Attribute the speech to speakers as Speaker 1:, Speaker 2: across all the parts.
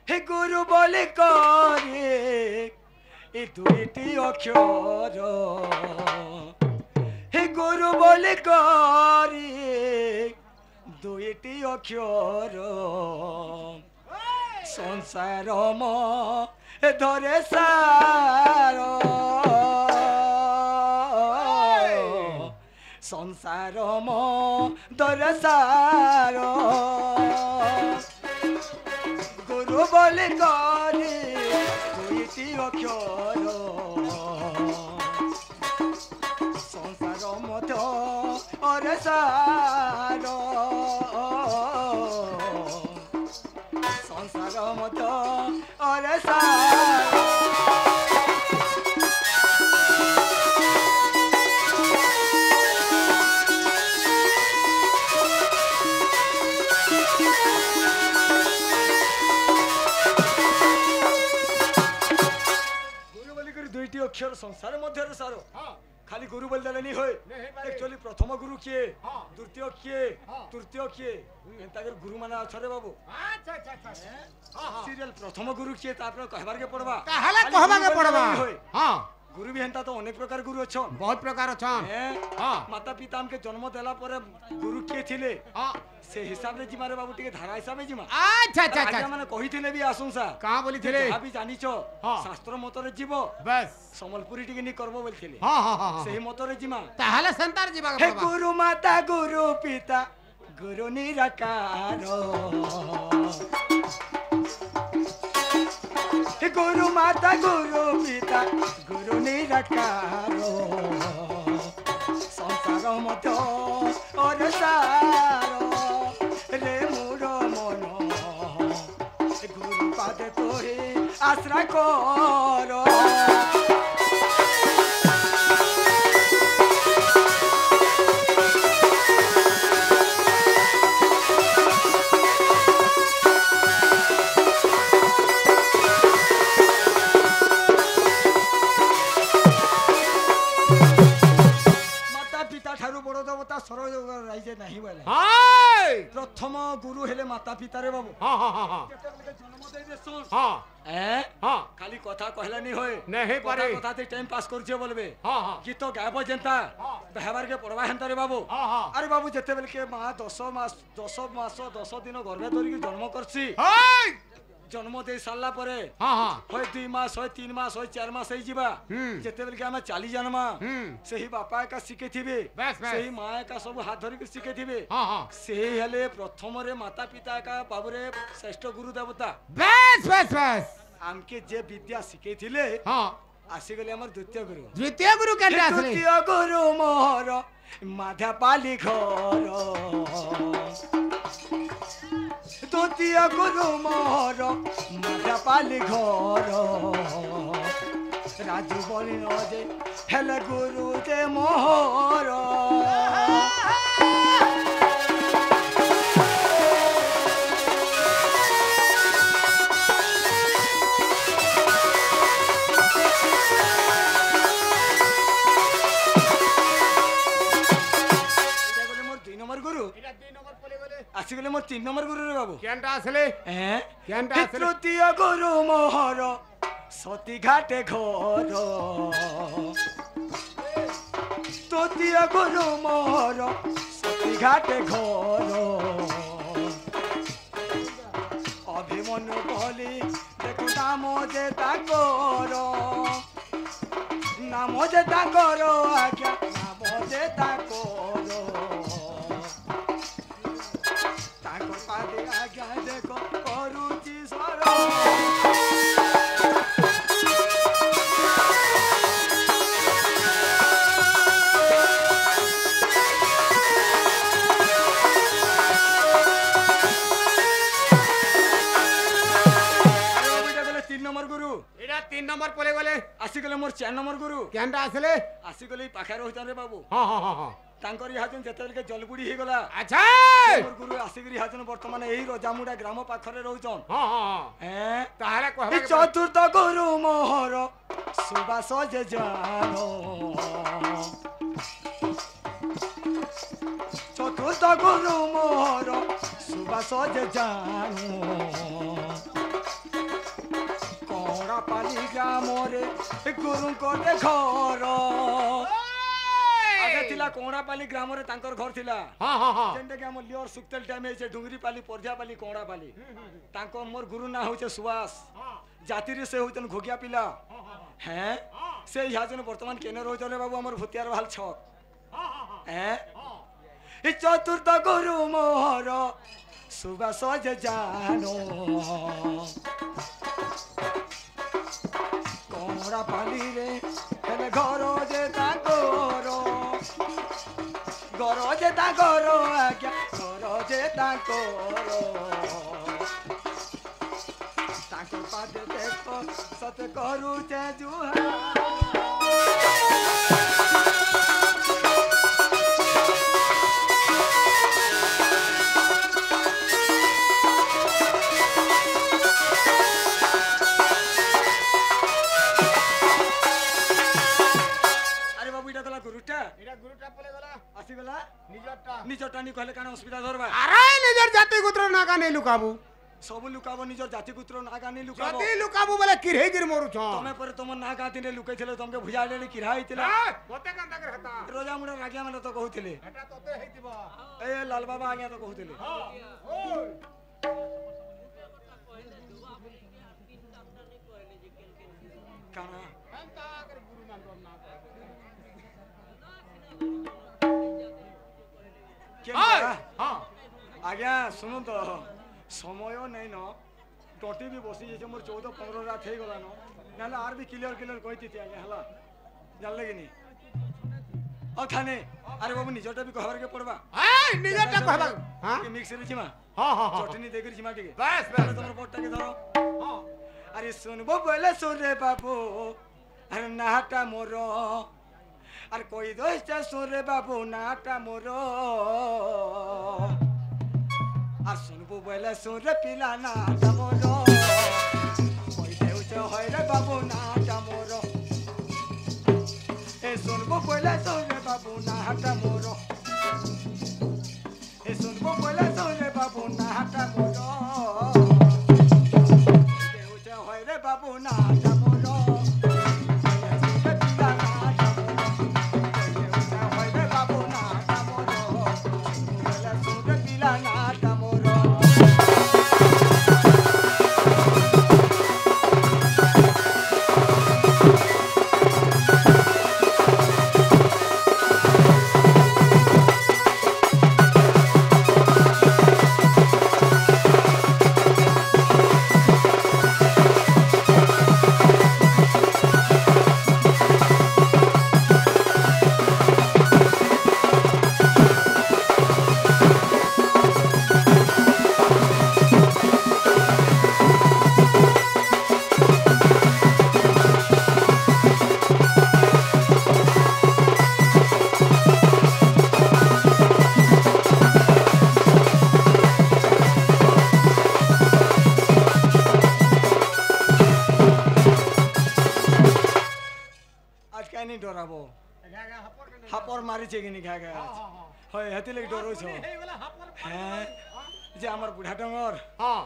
Speaker 1: হে গুরু বলে করে এ দুইটি অক্ষর হে গুরু বলে করে দুইটি অক্ষর সংসার ধরে সার সংসার ধরে সার গুরু বলে করে দুইটি অক্ষর সংসার মত অরে সার সংসার মত অরে সার দুইটি অক্ষর সংসার মধ্যে সার খালি গুরু বলে দেলে নি হয় एक्चुअली प्रथम गुरु किए द्वितीय किए तृतीय किए ताकर गुरु माने अछरे बाबू अच्छा अच्छा अच्छा सीरियल प्रथम गुरु किए तापर कहबार के पड़बा
Speaker 2: कहला कहबा के पड़बा हां
Speaker 1: गुरु भी हेंता तो अनेक प्रकार गुरु अछन
Speaker 2: बहुत प्रकार अछन
Speaker 1: हां माता पिता हमके जन्म देला पर गुरु किए थिले हां से हिसाब रे जिमारे बाबू टिके धारा हिसाब रे जिमा
Speaker 2: अच्छा अच्छा अच्छा
Speaker 1: माने कहि थिले भी आसुसा
Speaker 2: का बोली थिले
Speaker 1: अभी जानि छ शास्त्र मत रे जीव
Speaker 2: बस
Speaker 1: समलपुरी टिके नि करबो बोल थिले
Speaker 2: हां हां हां
Speaker 1: सेही मत रे जिमा
Speaker 2: ताहले संतार जीवा
Speaker 1: हे गुरु माता गुरु पिता गुरु निराकार हे गुरु माता गुरु पिता गुरु निराकार संसार मत और सार रे मोर मन गुरु पादे तोहे आश्रय कर प्रथम गुरु हेले माता पिता रे बाबू
Speaker 2: हां हां हां
Speaker 1: जन्म दे दे सुन
Speaker 2: हां हां
Speaker 1: खाली कथा कहला नहीं होय
Speaker 2: नहीं पारे
Speaker 1: कथा ते टाइम पास करछे बोलबे
Speaker 2: हां हां
Speaker 1: गीत गायब जेंता बहबार के पड़वा हेंता रे बाबू
Speaker 2: हां हां
Speaker 1: अरे बाबू जेते बेल के मां 10 मास 10 दिन गर्भे धरि जन्म करसी
Speaker 2: हाय
Speaker 1: जन्म दे साला परे
Speaker 2: हां हां
Speaker 1: होय 2 मास होय 3 मास होय 4 मास होई जीवा जेते बेल के हम चाली जन्मा सही बापा का सिखे थिबे सही मां का सब हाथ धरि के सिखे थिबे
Speaker 2: हां हां
Speaker 1: सही हले प्रथम रे माता पिता का बाबू रे श्रेष्ठ गुरु देवता
Speaker 2: बस बस बस
Speaker 1: हमके जे विद्या सिखे थिले
Speaker 2: हां
Speaker 1: आसी गले हमर द्वितीय
Speaker 2: गुरु केते आसले
Speaker 1: द्वितीय गुरु मोहर माधा पाली घर द्वितीय गुरु मोहर माधा पाली घर राजू बोली न जे हेले गुरु जे मोहर आसी गले मोर 3 नंबर गुरु रे बाबू
Speaker 2: केनटा आसले केनटा आसले
Speaker 1: तृतीय गुरु मोहर सती घाटे घर तृतीय गुरु मोहर सती घाटे घर अभिमन्यु बोली देखो नाम जे ताकर नाम जे ताकर आज्ञा नाम जे ताकर आज्ञा देखो करुची स्वर
Speaker 2: एटा 3 नंबर पले गले
Speaker 1: आसी गले मोर 4 नंबर गुरु
Speaker 2: केनटा आसले
Speaker 1: आसी गले पाखा रहितन रे बाबू
Speaker 2: हां हां हां
Speaker 1: तांकर हाजन जेतेल के जलबुडी हे गला
Speaker 2: अच्छा
Speaker 1: मोर गुरु आसी गरी हाजन वर्तमान एही रजामुडा ग्राम पाखरे रहउचन
Speaker 2: हां हां हैं ताहाले कहबा
Speaker 1: चतुर्थ गुरु मोहर सुबास जे जानो चतुर्थ गुरु मोहर सुबास जे जानो पाली ग्राम रे गुरु को दे घर आगे थिला कोणापाली ग्राम रे तांकर घर थिला
Speaker 2: हां हां हां
Speaker 1: जेंटे के हम लियर सुक्तल टाइम हे डुंगरी पाली परजा पाली कोणापाली तांको मोर गुरु ना होचे सुवास जाति रे से होतन घोगिया पिला हैं से यहाँ जन वर्तमान केने रोज रे बाबू हमर भुतियार भाल छक हैं ई चतुर्थ गुरु मोहर सुबास जे जानो कोमरा पाली रे हेले घर जे ताकोर घर जे ताकोर आज्ञा घर जे ताकोर ताकोर पादे देखो सत करू जे जुहा निजरटा नि कहले काना हॉस्पिटल धरबा
Speaker 2: अरे निजर जाति गुत्र नागा नै लुकाबू
Speaker 1: सब लुकाबो निजर जाति गुत्र नागा नै लुकाबो
Speaker 2: जति लुकाबू बोले किरहे गिर मोरु छ
Speaker 1: तमे पर तम नागा दिने लुकै छले तमके भुजा देले किरहा हितला
Speaker 2: मते कांदा कर हता
Speaker 1: रोजा मुडा रागिया माने तो कहउथिले
Speaker 2: एटा तते हेतिबा
Speaker 1: ए लाल बाबा आज्ञा तो कहउथिले
Speaker 2: हां ओय
Speaker 1: काना
Speaker 2: कांता कर गुरु नाम ना
Speaker 1: हाँ आज्ञा सुनु तो समय नहीं न टोटी भी बसी जाइए मोर 14-15 रात हो गला न ना आर भी क्लियर कहती थी आज्ञा हला जानले कि नहीं और थाने अरे बाबू निजटा भी कहबार के पड़बा
Speaker 2: ए निजटा कहबा हां
Speaker 1: के मिक्स रे छिमा
Speaker 2: हां हां
Speaker 1: चटनी देकर छिमा के
Speaker 2: बस बस
Speaker 1: तमर पोटा के धरो हां अरे सुनबो बोले सुन रे बाबू अरे नाटा मोरो अरे कोई दोस्त सुन रे बाबू नाटा मोरो আর শুনবো বলে সুরে পিলা না যামর কই দেউছে হয় রে বাবু না যামর এ শুনবো বলে সুরে বাবু না যামর এ শুনবো বলে সুরে বাবু না যামর দেউছে হয় রে বাবু না যামর हापर मारी छे कि नहीं खा गया होय हती लग डरो छ हैं जे हमर बुढ़ा डंगर
Speaker 2: हां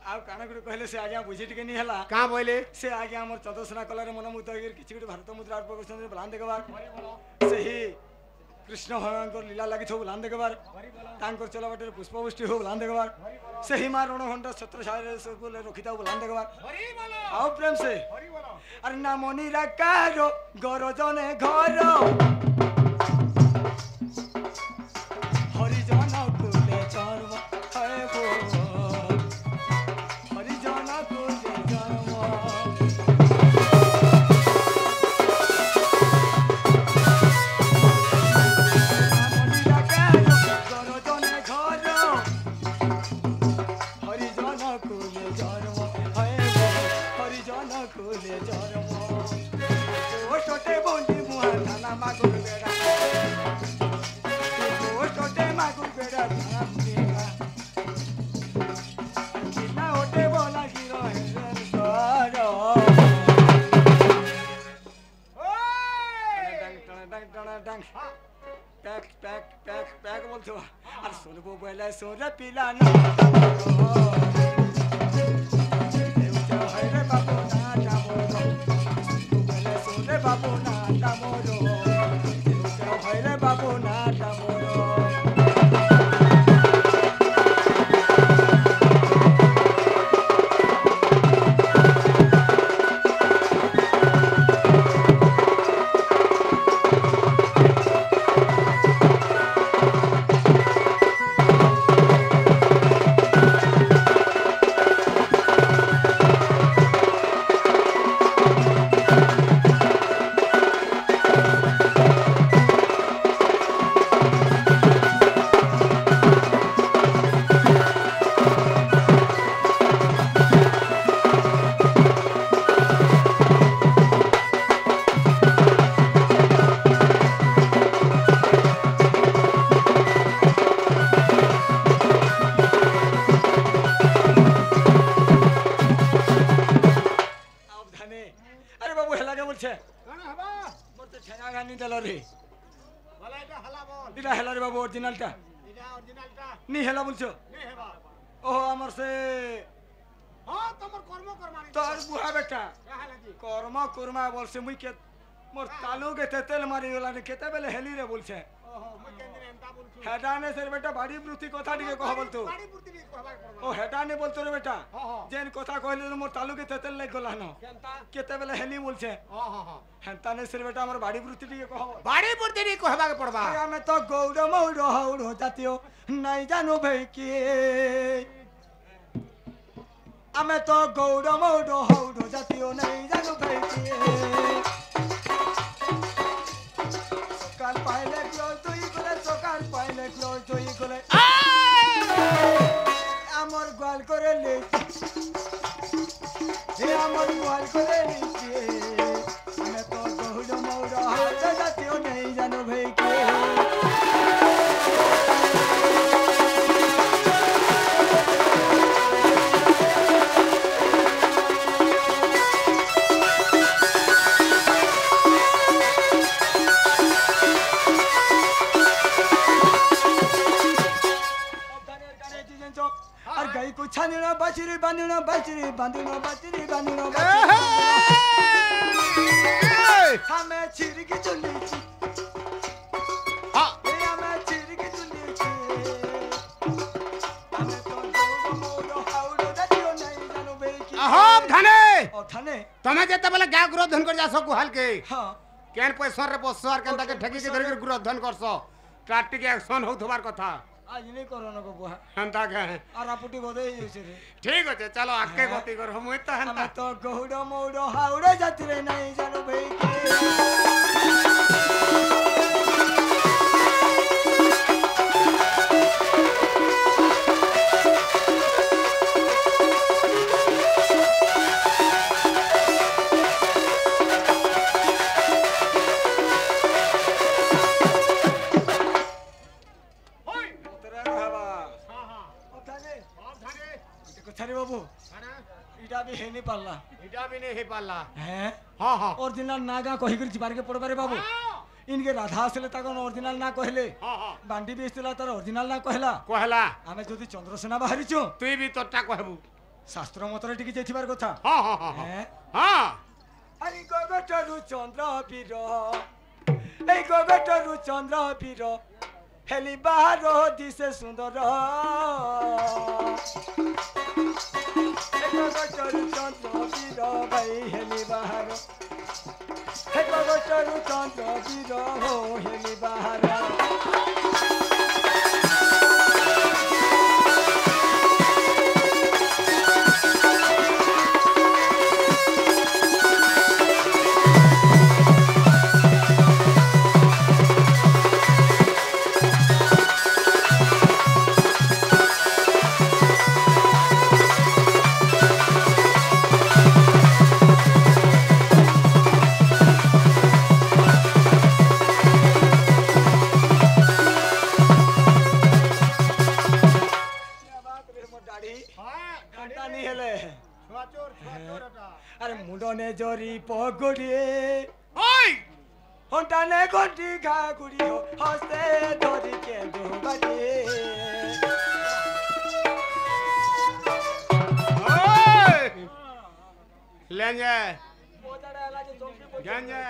Speaker 1: आ काना गुड कहले से आज्ञा बुझी टिके नहीं हला
Speaker 2: का बोले से
Speaker 1: आज्ञा हमर चतुसना कलर मन मुक्त गिर किछि गुड भारत मुद्रा प्रदर्शन बलान देखबार सही कृष्ण भगवान को लीला लागि थो बलान देखबार तांकर चला बटे पुष्पवृष्टि हो बलान देखबार सही मार रण घंटा छत्र छाय से बोले रखिता बलान देखबार हरि बोलो आओ प्रेम से हरि बोलो अरे ना मनी राकारो गरजने घर हरिजन कुले चर्म है गो हरिजन कुले चर्म पैक बोलते हो और सुनबो बोले सोर पिला ना देवता है रे बाबू ना जाबो বলছে
Speaker 2: কেন হবা
Speaker 1: মোর তো ঠেঙা গানি দিল রে
Speaker 2: বলে এটা হালা বল
Speaker 1: এটা হেলা রে বাবু অরিজিনালটা
Speaker 2: এটা অরিজিনালটা
Speaker 1: নি হেলা বলছো
Speaker 2: নে হেবা
Speaker 1: ও আমার সে
Speaker 2: হ্যাঁ তোমার কর্ম কর্মানি
Speaker 1: তোর বুড়া বেটা
Speaker 2: কাহালা জি
Speaker 1: কর্ম কর্মা বলছে মুই কে মোর তালু কেতে তেল মারি গলানি কেতে বেলে হেলি রে বলছে
Speaker 2: ওহো মই কেন এমতা বলছি
Speaker 1: হেডানে সে বেটা বাড়ি বৃত্তি কথা টিকে কহ বলতো
Speaker 2: বাড়ি পুরতি নি কহবা
Speaker 1: ও হেডানে বলতো রে বেটা
Speaker 2: হ্যাঁ হ্যাঁ
Speaker 1: যেন কথা কইলে মোর তালু কেতে তেল লাগ গলা ন
Speaker 2: কেনতা
Speaker 1: কেতে বেলে হেলি বলছে
Speaker 2: হ্যাঁ হ্যাঁ হ্যাঁ
Speaker 1: হেনতানে সে বেটা আমার বাড়ি বৃত্তি টিকে কহ
Speaker 2: বাড়ি পুরতি নি কহবা পড়বা
Speaker 1: আমি তো গৌর মৌর হৌর জাতীয় নাই জানো ভাই কি আমি তো গৌর মৌর হৌর জাতীয় নাই জানো ভাই কি সকাল পাইলে ক্লোজ তুই গলে সকাল পাইলে ক্লোজ তুই গলে আমার গোয়াল করে লিখি আমার গোয়াল করে লিখি আমি তো গৌর মৌর হৌর জাতীয় নাই জানো ভাই কি আর গাই কো ছানিনা বাঁচিরি বাঁধিনা বাঁচিরি বাঁধিনা বাঁচিরি বাঁধিনা আমি চিরকি চলেছি
Speaker 2: হ্যাঁ
Speaker 1: আমি চিরকি চলেছি আমি তো গৌর মৌর হাওড় জাতীয় নাই জানো ভাই কি
Speaker 2: আহম ধানে
Speaker 1: ও থানে
Speaker 2: তুমি যেতে বলে গা গ্রোধন করে যাস গুহাল কে
Speaker 1: হ্যাঁ
Speaker 2: কেন পয়সা রে বসছ আর কেন তাকে ঠেকি কে ধরে গ্রোধন করছ তার টিকে অ্যাকশন হউথবার কথা
Speaker 1: আজ নেই করোনা গো বুহা
Speaker 2: হেনতা কে
Speaker 1: আর আপুটি গদে হইছে রে
Speaker 2: ঠিক আছে চলো আকে গতি কর মুই তো হেনতা
Speaker 1: আমি তো গৌর মৌর হাওড় জাতীয় নাই জানো ভাই কি বাবু এটা भी है नहीं पाला
Speaker 2: এটা भी नहीं हे पाला
Speaker 1: हैं
Speaker 2: हां हां
Speaker 1: ओरिजिनल नागा कहि कर जिबार के पड़बारे बाबू इनके राधा असले ताकन ओरिजिनल ना कहले
Speaker 2: हां हां
Speaker 1: बांडी भी इस्तला तार ओरिजिनल ना कहला
Speaker 2: कहला
Speaker 1: आमे जदी चंद्रसेना बाहरी छु
Speaker 2: তুই भी তোরটা কহবু
Speaker 1: शास्त्र मतरे टिके जेथिबार কথা
Speaker 2: हां हां हां
Speaker 1: हैं
Speaker 2: हां
Speaker 1: আরে গগটরু চন্দ্র বীর এই গগটরু চন্দ্র বীর হেলি বাহার দিশে সুন্দর এই গগটরু চন্দ্র বীর ভাই হেলি বাহার হে গগটরু চন্দ্র বীর হো হেলি বাহার আরে মুন্ডনে জরি পগড়িয়ে
Speaker 2: ওই
Speaker 1: হন্টানে গন্টি ঘা গুড়ি হস্তে ধরি কে দুবাড়ি
Speaker 2: ওই লেঞ্জে গঞ্জে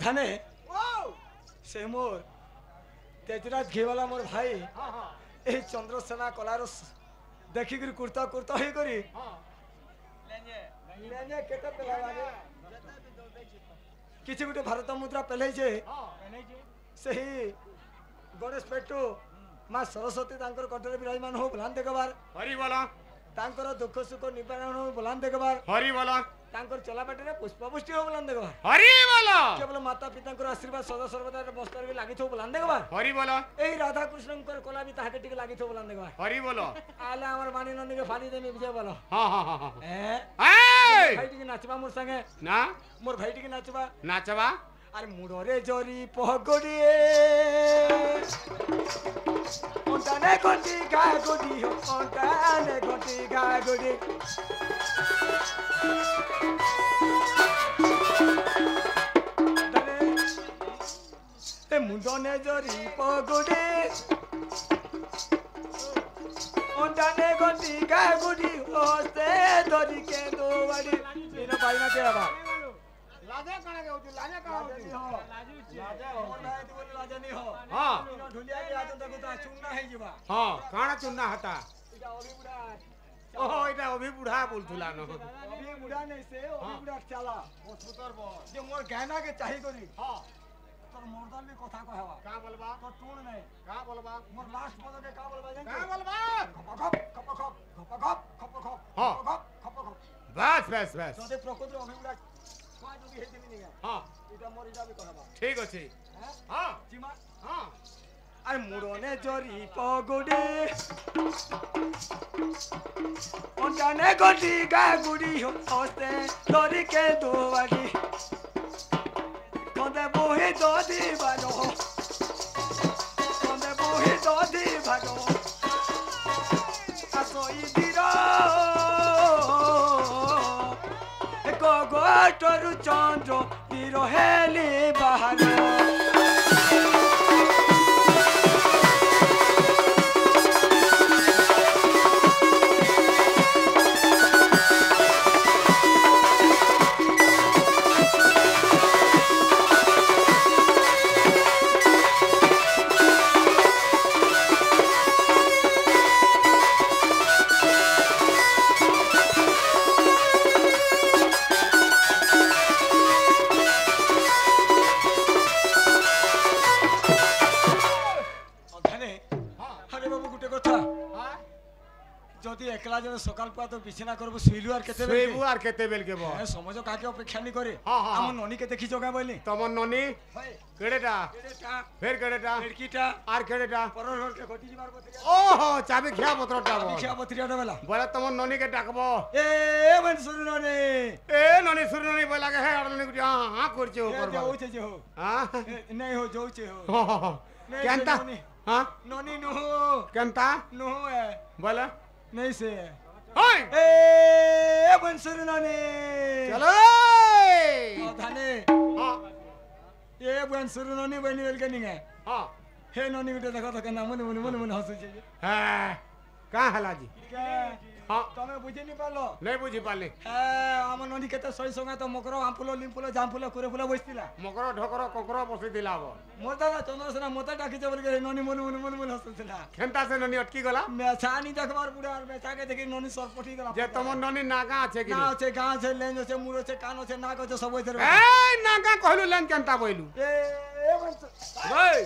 Speaker 1: ধানে সে মোর তেজরাজ ঘিওয়ালা মোর ভাই এই চন্দ্রসেনা কলার ଦେଖିକିରି କୁର୍ତ୍ତା କୁର୍ତ୍ତା ହେଇକରି କିଛି ଗୋଟେ ଭାରତ ମୁଦ୍ରା ପେଲେଇଛେ ସେହି ଗଣେଶ ପେଟୁ ମା ସରସ୍ୱତୀ ତାଙ୍କର କଣ୍ଠରେ ବିରାଜମାନ ହଉ ବୋଲାନ ଦେଖବାର
Speaker 2: হরি বল
Speaker 1: ତାଙ୍କର ଦୁଃଖ ସୁଖ ନିବାରଣ ହଉ ବୋଲାନ ଦେଖବାର
Speaker 2: হরি বল
Speaker 1: ତାଙ୍କର ଚଲାବାଟିରେ ପୁଷ୍ପପୁଷ୍ଟି ହଉ ବୋଲାନ ଦେଖବାର
Speaker 2: হরি বল
Speaker 1: କେବଳ ମାତା ପିତାଙ୍କର ଆଶୀର୍ବାଦ ସଦା ସର୍ବଦା ବସ୍ତରେ ବି ଲାଗିଥିବ ବୋଲାନ ଦେଖବାର
Speaker 2: হরি বল
Speaker 1: এই রাধাকৃষ্ণଙ୍କର কলা বি তাহাকে টিকে লাগিଥିବ ବୋଲାନ ଦେଖବାର
Speaker 2: হরি বল
Speaker 1: আলে আমার মানি নন্দীকে ফালি দেমি বুঝে বলো
Speaker 2: হ্যাঁ হ্যাঁ হ্যাঁ
Speaker 1: হ্যাঁ
Speaker 2: এই
Speaker 1: ভাই টিকে নাচবা মোর সঙ্গে
Speaker 2: না
Speaker 1: মোর ভাই টিকে নাচবা
Speaker 2: নাচবা
Speaker 1: আরে মুড়রে জরি পহগড়ি ওটানে গটি গাগড়ি ওটানে গটি গাগড়ি এ মুড়নে জরি পহগড়ি ওটানে গটি গাগড়ি ওস্তে ধরি কে দোবাড়ি এনো পাইনা কে বাবা
Speaker 2: লাজে কানা গউছি লাজে কানা গউছি
Speaker 1: লাজে हो নাই তো বলে লাজে নি हो
Speaker 2: हां
Speaker 1: এনো ঢুলিয়া কে আজন দেখো তা চুন্না হই যাবা
Speaker 2: हां काना चुन्ना हता
Speaker 1: এটা অভি বুড়া
Speaker 2: ओहो এটা অভি বুড়া বলতুলা ন
Speaker 1: অভি বুড়া নাই সে অভি বুড়া চালা
Speaker 2: সুতর ব
Speaker 1: যে মোর গায়না কে চাহি করি
Speaker 2: हां
Speaker 1: তোর মর্দান নি কথা কহবা
Speaker 2: का बोलबा
Speaker 1: তো টুন নাই
Speaker 2: का बोलबा
Speaker 1: মোর লাস্ট পদ কে কা বলবা জান
Speaker 2: का बोलबा
Speaker 1: খপ খপ খপ খপ খপ খপ খপ
Speaker 2: हां
Speaker 1: খপ খপ খপ
Speaker 2: बस बस बस
Speaker 1: যদি প্রকৃত অভি বুড়া কয় যদি হেতিনি নিগা
Speaker 2: हां
Speaker 1: এটা মোর এটা বি কহবা
Speaker 2: ठीक আছে
Speaker 1: হ্যাঁ
Speaker 2: हां
Speaker 1: জিমা
Speaker 2: हां
Speaker 1: আরে মুড়নে জরি পগড়ি ওটানে গটি গাগুড়ি হস্তে ধরি কে দোবাড়ি কদে বহি দদি বাজো কদে বহি দদি বাজো আসই দির গগটরু চন্দ্র দির হেলি বাহার যদি একলা জন সকাল পা তো বিছানা করব শুইলু আর কেতে বেল
Speaker 2: শুইবু আর কেতে বেল কেব
Speaker 1: হ্যাঁ সমাজ কাকে অপেক্ষা নি করে
Speaker 2: হ্যাঁ, হ্যাঁ,
Speaker 1: আমার ননি কে দেখি জগা বইলি
Speaker 2: তমন ননি
Speaker 1: ভাই
Speaker 2: কেড়েটা
Speaker 1: এটা
Speaker 2: ফের কেড়েটা
Speaker 1: লড়কিটা
Speaker 2: আর কেড়েটা
Speaker 1: পরর হরকে ঘটি যাবার কথা
Speaker 2: ওহো চাবি খিয়া পত্রটা বল
Speaker 1: দেখিয়া বত্রিয়াটা বেলা
Speaker 2: বলে তমন ননি কে ডাকবো
Speaker 1: এ মন শুরু ননি
Speaker 2: এ ননি সুর ননি বলা গে হে আর ননি গুটি হাঁ হাঁ করছে ও
Speaker 1: এ
Speaker 2: করবা
Speaker 1: যাউছে যে হো
Speaker 2: হাঁ
Speaker 1: নাই হো যাউছে হো
Speaker 2: কেনতা হাঁ
Speaker 1: ননি নো
Speaker 2: কেনতা
Speaker 1: নো এ
Speaker 2: বলে
Speaker 1: নাই সে
Speaker 2: ওই
Speaker 1: এ মন শুরু ননি
Speaker 2: চলো
Speaker 1: ধানে
Speaker 2: হাঁ
Speaker 1: এ মন শুরু ননি বনি বেলকে নিগে
Speaker 2: হাঁ
Speaker 1: হে ননি গুটে দেখো তো কেন মনে মনে মনে মনে হসুছে যে
Speaker 2: হ্যাঁ কাঁ হেলা জি
Speaker 1: কে
Speaker 2: হাঁ
Speaker 1: তুমি বুঝি নি পারলো
Speaker 2: নাই বুঝি পারলি
Speaker 1: হ্যাঁ আমার ননি কেতে সই সঙ্গে তো মকর আমফুল লিমফুল জামফুল করে ফুল বসতিলা
Speaker 2: মকর ঢকর ককর বসি দিলা বল
Speaker 1: মোর দাদা চন্দ্রসেনা মতে ডাকিছে বলে হে ননি মনে মনে মনে মনে হসুছিলা
Speaker 2: কেনতা সে ননি অটকি গলা
Speaker 1: মেছা নি দেখবার বুড়া আর মেছাকে দেখি ননি সর পটি গেল
Speaker 2: যে তোমার ননি নাগা আছে কি
Speaker 1: না আছে গা আছে লেঞ্জ আছে মুড় আছে কান আছে নাক আছে সব আছে
Speaker 2: এই নাগা কইলু লেন কেনতা বইলু
Speaker 1: এ বলছ
Speaker 2: ওই